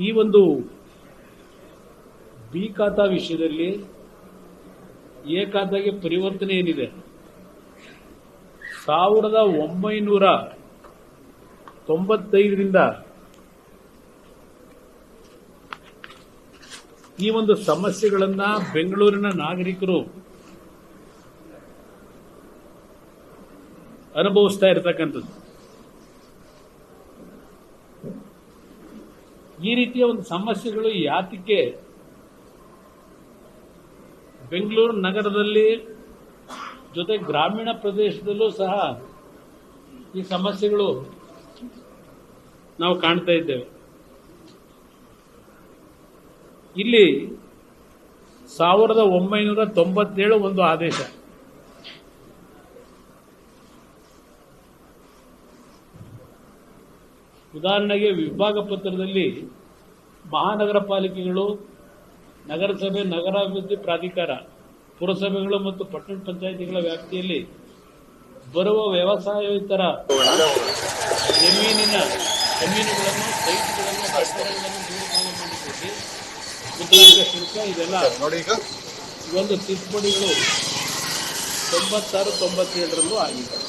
ಈ ಒಂದು ಬಿ ಖಾತಾ ವಿಷಯದಲ್ಲಿ ಎ ಖಾತಾಗೆ ಪರಿವರ್ತನೆ ಏನಿದೆ 1995ರಿಂದ ಈ ಒಂದು ಸಮಸ್ಯೆಗಳನ್ನ ಬೆಂಗಳೂರಿನ ನಾಗರಿಕರು ಅನುಭವಿಸ್ತಾ ಇರತಕ್ಕಂಥದ್ದು. ಈ ರೀತಿಯ ಒಂದು ಸಮಸ್ಯೆಗಳು ಯಾತಕ್ಕೆ ಬೆಂಗಳೂರು ನಗರದಲ್ಲಿ ಜೊತೆ ಗ್ರಾಮೀಣ ಪ್ರದೇಶದಲ್ಲೂ ಸಹ ಈ ಸಮಸ್ಯೆಗಳು ನಾವು ಕಾಣ್ತಾ ಇದ್ದೇವೆ. ಇಲ್ಲಿ 1997 ಒಂದು ಆದೇಶ, ಉದಾಹರಣೆಗೆ ವಿಭಾಗ ಪತ್ರದಲ್ಲಿ ಮಹಾನಗರ ಪಾಲಿಕೆಗಳು, ನಗರಸಭೆ, ನಗರಾಭಿವೃದ್ಧಿ ಪ್ರಾಧಿಕಾರ, ಪುರಸಭೆಗಳು ಮತ್ತು ಪಟ್ಟಣ ಪಂಚಾಯಿತಿಗಳ ವ್ಯಾಪ್ತಿಯಲ್ಲಿ ಬರುವ ವ್ಯವಸಾಯೇತರ ಜಮೀನುಗಳನ್ನು, ಸೈಟ್ಗಳನ್ನು, ಕಟ್ಟಡಗಳನ್ನು ದುರುಪಯೋಗ ಮಾಡಿಕೊಳ್ಳಿ ಮುದ್ರಾಂಕ ಶುಲ್ಕ ಇದೆಲ್ಲ ಒಂದು ತಿದ್ದುಪಡಿಗಳು 96-97 ಆಗಿದೆ.